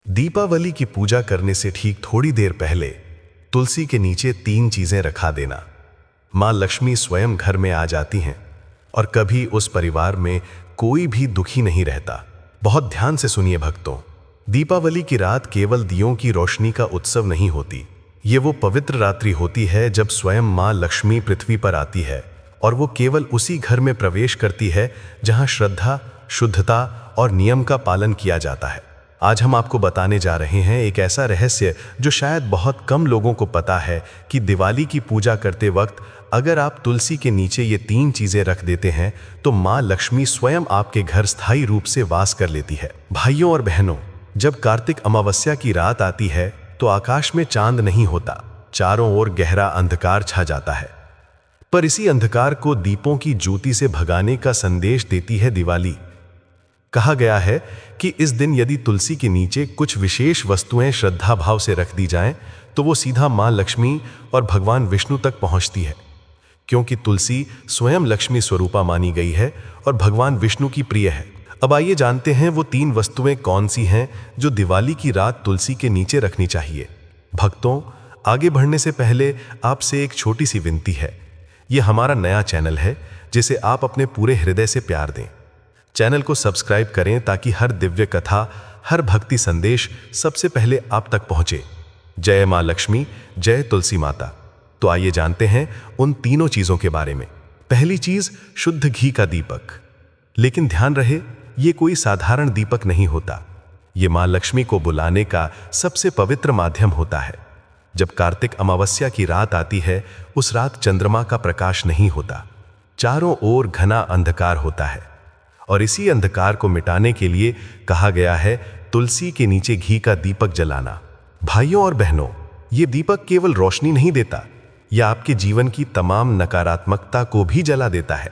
दीपावली की पूजा करने से ठीक थोड़ी देर पहले तुलसी के नीचे 3 चीजें रखा देना। मां लक्ष्मी स्वयं घर में आ जाती हैं और कभी उस परिवार में कोई भी दुखी नहीं रहता। बहुत ध्यान से सुनिए भक्तों, दीपावली की रात केवल दियों की रोशनी का उत्सव नहीं होती। ये वो पवित्र रात्रि होती है जब स्वयं मां लक्ष्मी पृथ्वी पर आती है और वो केवल उसी घर में प्रवेश करती है जहां श्रद्धा, शुद्धता और नियम का पालन किया जाता है। आज हम आपको बताने जा रहे हैं एक ऐसा रहस्य जो शायद बहुत कम लोगों को पता है कि दिवाली की पूजा करते वक्त अगर आप तुलसी के नीचे ये 3 चीजें रख देते हैं तो मां लक्ष्मी स्वयं आपके घर स्थायी रूप से वास कर लेती है। भाइयों और बहनों, जब कार्तिक अमावस्या की रात आती है तो आकाश में चांद नहीं होता, चारों ओर गहरा अंधकार छा जाता है। पर इसी अंधकार को दीपों की ज्योति से भगाने का संदेश देती है दिवाली। कहा गया है कि इस दिन यदि तुलसी के नीचे कुछ विशेष वस्तुएं श्रद्धा भाव से रख दी जाएं तो वो सीधा मां लक्ष्मी और भगवान विष्णु तक पहुंचती है, क्योंकि तुलसी स्वयं लक्ष्मी स्वरूपा मानी गई है और भगवान विष्णु की प्रिय है। अब आइए जानते हैं वो 3 वस्तुएं कौन सी हैं जो दिवाली की रात तुलसी के नीचे रखनी चाहिए। भक्तों, आगे बढ़ने से पहले आपसे एक छोटी सी विनती है। ये हमारा नया चैनल है जिसे आप अपने पूरे हृदय से प्यार दें। चैनल को सब्सक्राइब करें ताकि हर दिव्य कथा, हर भक्ति संदेश सबसे पहले आप तक पहुंचे। जय मां लक्ष्मी, जय तुलसी माता। तो आइए जानते हैं उन तीनों चीजों के बारे में। पहली चीज, शुद्ध घी का दीपक। लेकिन ध्यान रहे, ये कोई साधारण दीपक नहीं होता। ये मां लक्ष्मी को बुलाने का सबसे पवित्र माध्यम होता है। जब कार्तिक अमावस्या की रात आती है, उस रात चंद्रमा का प्रकाश नहीं होता, चारों ओर घना अंधकार होता है और इसी अंधकार को मिटाने के लिए कहा गया है तुलसी के नीचे घी का दीपक जलाना। भाइयों और बहनों, ये दीपक केवल रोशनी नहीं देता, यह आपके जीवन की तमाम नकारात्मकता को भी जला देता है।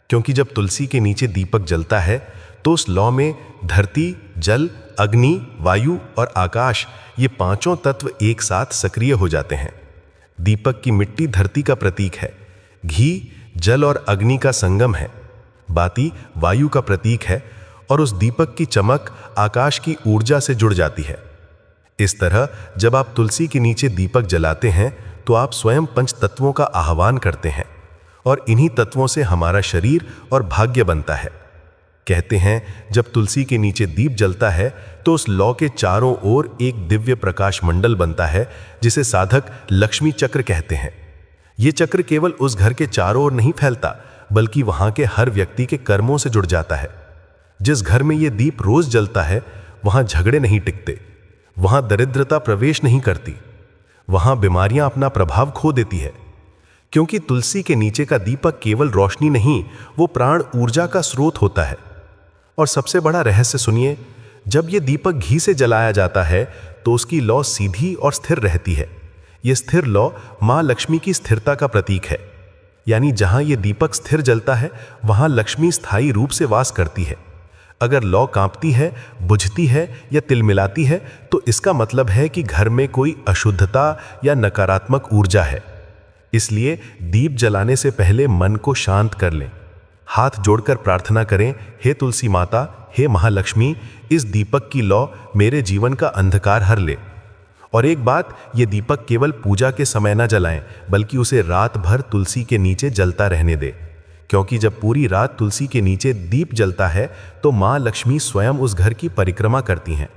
क्योंकि जब तुलसी के नीचे दीपक जलता है तो उस लौ में धरती, जल, अग्नि, वायु और आकाश, ये 5 तत्व एक साथ सक्रिय हो जाते हैं। दीपक की मिट्टी धरती का प्रतीक है, घी जल और अग्नि का संगम है, बाती वायु का प्रतीक है और उस दीपक की चमक आकाश की ऊर्जा से जुड़ जाती है। इस तरह जब आप तुलसी के नीचे दीपक जलाते हैं तो आप स्वयं 5 तत्वों का आह्वान करते हैं और इन्हीं तत्वों से हमारा शरीर और भाग्य बनता है। कहते हैं जब तुलसी के नीचे दीप जलता है तो उस लौ के चारों ओर एक दिव्य प्रकाश मंडल बनता है जिसे साधक लक्ष्मी चक्र कहते हैं। ये चक्र केवल उस घर के चारों ओर नहीं फैलता बल्कि वहां के हर व्यक्ति के कर्मों से जुड़ जाता है। जिस घर में ये दीप रोज जलता है वहां झगड़े नहीं टिकते, वहां दरिद्रता प्रवेश नहीं करती, वहां बीमारियां अपना प्रभाव खो देती है। क्योंकि तुलसी के नीचे का दीपक केवल रोशनी नहीं, वो प्राण ऊर्जा का स्रोत होता है। और सबसे बड़ा रहस्य सुनिए, जब ये दीपक घी से जलाया जाता है तो उसकी लौ सीधी और स्थिर रहती है। यह स्थिर लौ मां लक्ष्मी की स्थिरता का प्रतीक है। यानी जहां ये दीपक स्थिर जलता है वहां लक्ष्मी स्थायी रूप से वास करती है। अगर लौ कांपती है, बुझती है या तिलमिलाती है तो इसका मतलब है कि घर में कोई अशुद्धता या नकारात्मक ऊर्जा है। इसलिए दीप जलाने से पहले मन को शांत कर लें, हाथ जोड़कर प्रार्थना करें, हे तुलसी माता, हे महालक्ष्मी, इस दीपक की लौ मेरे जीवन का अंधकार हर ले। और एक बात, ये दीपक केवल पूजा के समय न जलाएं बल्कि उसे रात भर तुलसी के नीचे जलता रहने दे। क्योंकि जब पूरी रात तुलसी के नीचे दीप जलता है तो मां लक्ष्मी स्वयं उस घर की परिक्रमा करती हैं।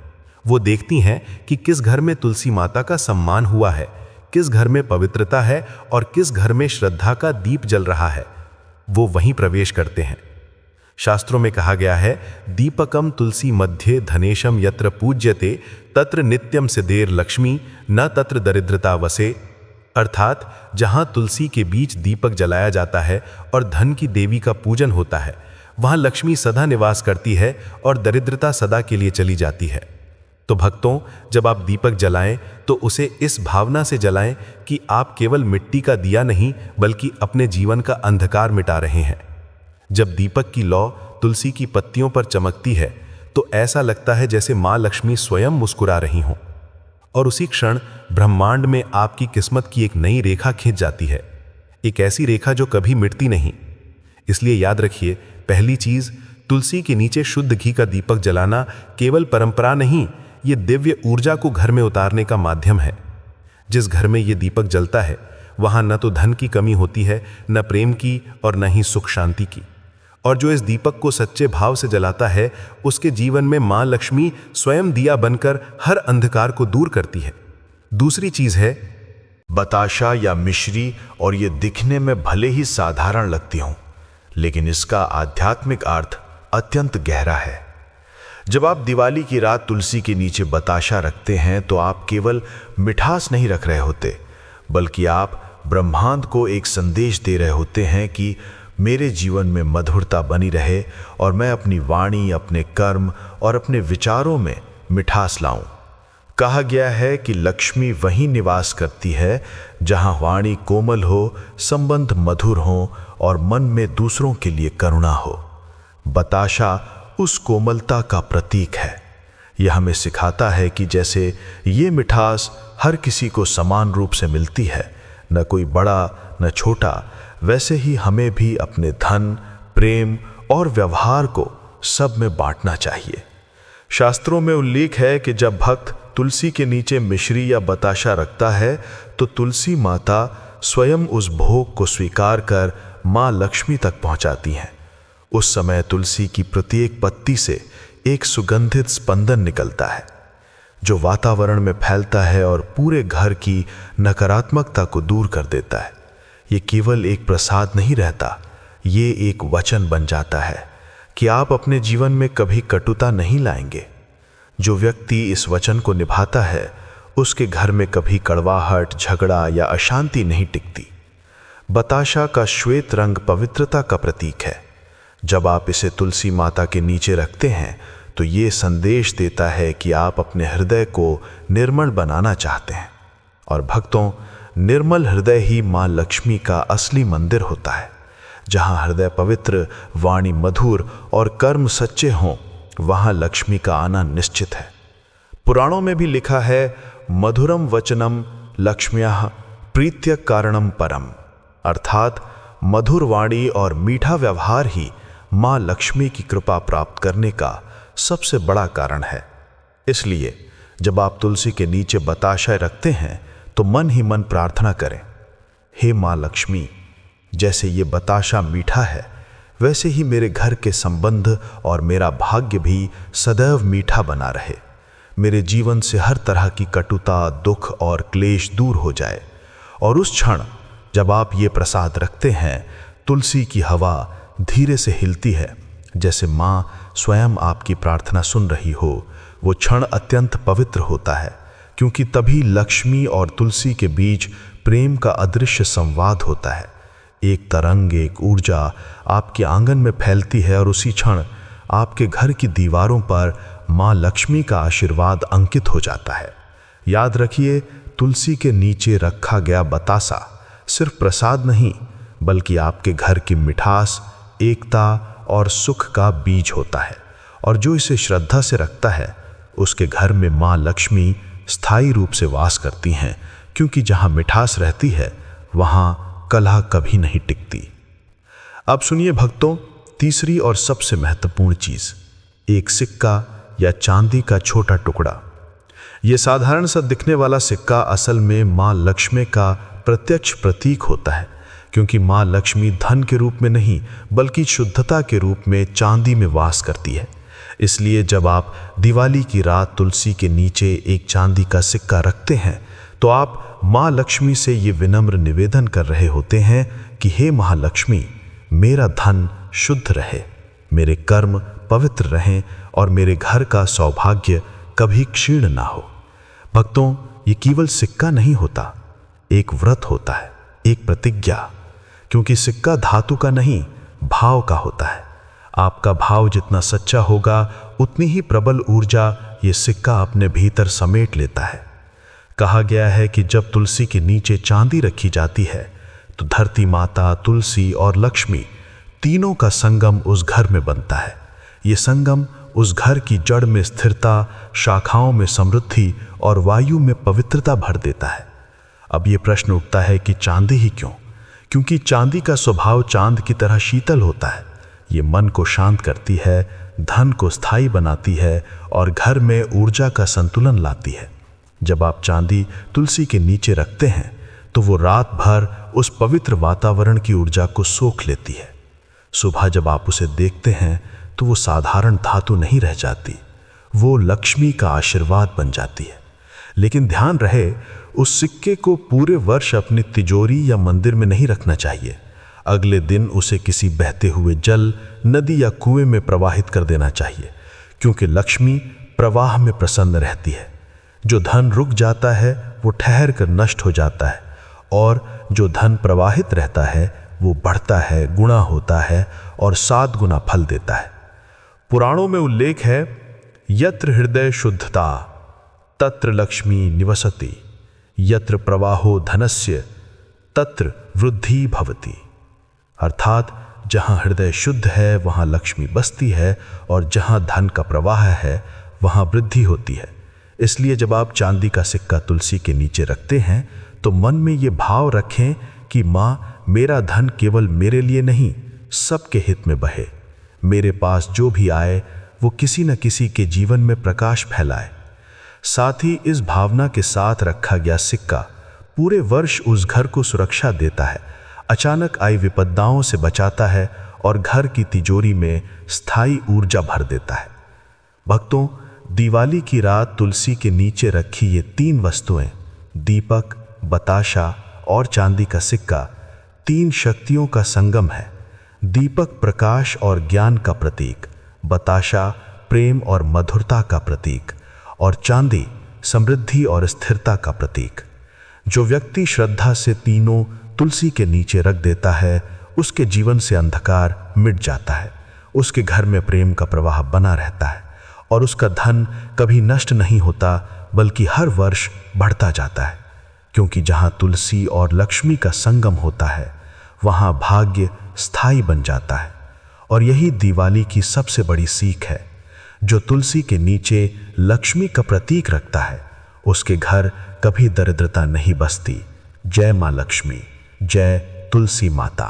वो देखती हैं कि किस घर में तुलसी माता का सम्मान हुआ है, किस घर में पवित्रता है और किस घर में श्रद्धा का दीप जल रहा है। वो वहीं प्रवेश करते हैं। शास्त्रों में कहा गया है, दीपकम तुलसी मध्य धनेशम यत्र पूज्यते तत्र नित्यम सिद्धेर लक्ष्मी न तत्र दरिद्रता वसे। अर्थात जहां तुलसी के बीच दीपक जलाया जाता है और धन की देवी का पूजन होता है, वहां लक्ष्मी सदा निवास करती है और दरिद्रता सदा के लिए चली जाती है। तो भक्तों, जब आप दीपक जलाएं तो उसे इस भावना से जलाएं कि आप केवल मिट्टी का दिया नहीं बल्कि अपने जीवन का अंधकार मिटा रहे हैं। जब दीपक की लौ तुलसी की पत्तियों पर चमकती है तो ऐसा लगता है जैसे मां लक्ष्मी स्वयं मुस्कुरा रही हों और उसी क्षण ब्रह्मांड में आपकी किस्मत की एक नई रेखा खींच जाती है, एक ऐसी रेखा जो कभी मिटती नहीं। इसलिए याद रखिए, पहली चीज, तुलसी के नीचे शुद्ध घी का दीपक जलाना केवल परंपरा नहीं, ये दिव्य ऊर्जा को घर में उतारने का माध्यम है। जिस घर में ये दीपक जलता है वहां न तो धन की कमी होती है, न प्रेम की और न ही सुख शांति की। और जो इस दीपक को सच्चे भाव से जलाता है उसके जीवन में मां लक्ष्मी स्वयं दिया बनकर हर अंधकार को दूर करती है। दूसरी चीज है बताशा या मिश्री, और ये दिखने में भले ही साधारण लगती हों, लेकिन इसका आध्यात्मिक अर्थ अत्यंत गहरा है। जब आप दिवाली की रात तुलसी के नीचे बताशा रखते हैं तो आप केवल मिठास नहीं रख रहे होते, बल्कि आप ब्रह्मांड को एक संदेश दे रहे होते हैं कि मेरे जीवन में मधुरता बनी रहे और मैं अपनी वाणी, अपने कर्म और अपने विचारों में मिठास लाऊं। कहा गया है कि लक्ष्मी वहीं निवास करती है जहां वाणी कोमल हो, संबंध मधुर हो और मन में दूसरों के लिए करुणा हो। बताशा उस कोमलता का प्रतीक है। यह हमें सिखाता है कि जैसे ये मिठास हर किसी को समान रूप से मिलती है, न कोई बड़ा न छोटा, वैसे ही हमें भी अपने धन, प्रेम और व्यवहार को सब में बांटना चाहिए। शास्त्रों में उल्लेख है कि जब भक्त तुलसी के नीचे मिश्री या बताशा रखता है तो तुलसी माता स्वयं उस भोग को स्वीकार कर मां लक्ष्मी तक पहुंचाती हैं। उस समय तुलसी की प्रत्येक पत्ती से एक सुगंधित स्पंदन निकलता है जो वातावरण में फैलता है और पूरे घर की नकारात्मकता को दूर कर देता है। ये केवल एक प्रसाद नहीं रहता, ये एक वचन बन जाता है कि आप अपने जीवन में कभी कटुता नहीं लाएंगे। जो व्यक्ति इस वचन को निभाता है उसके घर में कभी कड़वाहट, झगड़ा या अशांति नहीं टिकती। बताशा का श्वेत रंग पवित्रता का प्रतीक है। जब आप इसे तुलसी माता के नीचे रखते हैं तो ये संदेश देता है कि आप अपने हृदय को निर्मल बनाना चाहते हैं। और भक्तों, निर्मल हृदय ही मां लक्ष्मी का असली मंदिर होता है। जहां हृदय पवित्र, वाणी मधुर और कर्म सच्चे हों, वहां लक्ष्मी का आना निश्चित है। पुराणों में भी लिखा है, मधुरम वचनम लक्ष्म्याः प्रीत्य कारणम परम, अर्थात मधुर वाणी और मीठा व्यवहार ही मां लक्ष्मी की कृपा प्राप्त करने का सबसे बड़ा कारण है। इसलिए जब आप तुलसी के नीचे बताशा रखते हैं तो मन ही मन प्रार्थना करें, हे मां लक्ष्मी, जैसे ये बताशा मीठा है वैसे ही मेरे घर के संबंध और मेरा भाग्य भी सदैव मीठा बना रहे। मेरे जीवन से हर तरह की कटुता, दुख और क्लेश दूर हो जाए। और उस क्षण जब आप ये प्रसाद रखते हैं, तुलसी की हवा धीरे से हिलती है, जैसे मां स्वयं आपकी प्रार्थना सुन रही हो। वो क्षण अत्यंत पवित्र होता है, क्योंकि तभी लक्ष्मी और तुलसी के बीच प्रेम का अदृश्य संवाद होता है। एक तरंग, एक ऊर्जा आपके आंगन में फैलती है और उसी क्षण आपके घर की दीवारों पर मां लक्ष्मी का आशीर्वाद अंकित हो जाता है। याद रखिए, तुलसी के नीचे रखा गया बतासा सिर्फ प्रसाद नहीं, बल्कि आपके घर की मिठास, एकता और सुख का बीज होता है। और जो इसे श्रद्धा से रखता है उसके घर में मां लक्ष्मी स्थायी रूप से वास करती हैं, क्योंकि जहां मिठास रहती है वहां कलह कभी नहीं टिकती। अब सुनिए भक्तों, तीसरी और सबसे महत्वपूर्ण चीज, एक सिक्का या चांदी का छोटा टुकड़ा। यह साधारण सा दिखने वाला सिक्का असल में मां लक्ष्मी का प्रत्यक्ष प्रतीक होता है, क्योंकि मां लक्ष्मी धन के रूप में नहीं बल्कि शुद्धता के रूप में चांदी में वास करती है। इसलिए जब आप दिवाली की रात तुलसी के नीचे एक चांदी का सिक्का रखते हैं तो आप मां लक्ष्मी से ये विनम्र निवेदन कर रहे होते हैं कि हे महालक्ष्मी, मेरा धन शुद्ध रहे, मेरे कर्म पवित्र रहें और मेरे घर का सौभाग्य कभी क्षीण ना हो। भक्तों, ये केवल सिक्का नहीं होता, एक व्रत होता है, एक प्रतिज्ञा, क्योंकि सिक्का धातु का नहीं भाव का होता है। आपका भाव जितना सच्चा होगा उतनी ही प्रबल ऊर्जा ये सिक्का अपने भीतर समेट लेता है। कहा गया है कि जब तुलसी के नीचे चांदी रखी जाती है तो धरती माता, तुलसी और लक्ष्मी तीनों का संगम उस घर में बनता है। ये संगम उस घर की जड़ में स्थिरता, शाखाओं में समृद्धि और वायु में पवित्रता भर देता है। अब ये प्रश्न उठता है कि चांदी ही क्यों? क्योंकि चांदी का स्वभाव चांद की तरह शीतल होता है। ये मन को शांत करती है, धन को स्थायी बनाती है और घर में ऊर्जा का संतुलन लाती है। जब आप चांदी तुलसी के नीचे रखते हैं तो वो रात भर उस पवित्र वातावरण की ऊर्जा को सोख लेती है। सुबह जब आप उसे देखते हैं तो वो साधारण धातु नहीं रह जाती, वो लक्ष्मी का आशीर्वाद बन जाती है। लेकिन ध्यान रहे, उस सिक्के को पूरे वर्ष अपनी तिजोरी या मंदिर में नहीं रखना चाहिए। अगले दिन उसे किसी बहते हुए जल, नदी या कुएं में प्रवाहित कर देना चाहिए, क्योंकि लक्ष्मी प्रवाह में प्रसन्न रहती है। जो धन रुक जाता है वो ठहर कर नष्ट हो जाता है, और जो धन प्रवाहित रहता है वो बढ़ता है, गुणा होता है और 7 गुना फल देता है। पुराणों में उल्लेख है, यत्र हृदय शुद्धता तत्र लक्ष्मी निवसति, यत्र प्रवाहो धनस्य तत्र वृद्धि भवति। अर्थात जहां हृदय शुद्ध है वहां लक्ष्मी बसती है, और जहां धन का प्रवाह है वहां वृद्धि होती है। इसलिए जब आप चांदी का सिक्का तुलसी के नीचे रखते हैं तो मन में ये भाव रखें कि माँ, मेरा धन केवल मेरे लिए नहीं, सबके हित में बहे। मेरे पास जो भी आए वो किसी न किसी के जीवन में प्रकाश फैलाए। साथ ही इस भावना के साथ रखा गया सिक्का पूरे वर्ष उस घर को सुरक्षा देता है, अचानक आई विपदाओं से बचाता है और घर की तिजोरी में स्थायी ऊर्जा भर देता है। भक्तों, दिवाली की रात तुलसी के नीचे रखी ये 3 वस्तुएं, दीपक, बताशा और चांदी का सिक्का, 3 शक्तियों का संगम है। दीपक प्रकाश और ज्ञान का प्रतीक, बताशा प्रेम और मधुरता का प्रतीक, और चांदी समृद्धि और स्थिरता का प्रतीक। जो व्यक्ति श्रद्धा से तीनों तुलसी के नीचे रख देता है, उसके जीवन से अंधकार मिट जाता है, उसके घर में प्रेम का प्रवाह बना रहता है, और उसका धन कभी नष्ट नहीं होता बल्कि हर वर्ष बढ़ता जाता है। क्योंकि जहाँ तुलसी और लक्ष्मी का संगम होता है वहाँ भाग्य स्थायी बन जाता है। और यही दिवाली की सबसे बड़ी सीख है। जो तुलसी के नीचे लक्ष्मी का प्रतीक रखता है उसके घर कभी दरिद्रता नहीं बसती। जय माँ लक्ष्मी, जय तुलसी माता।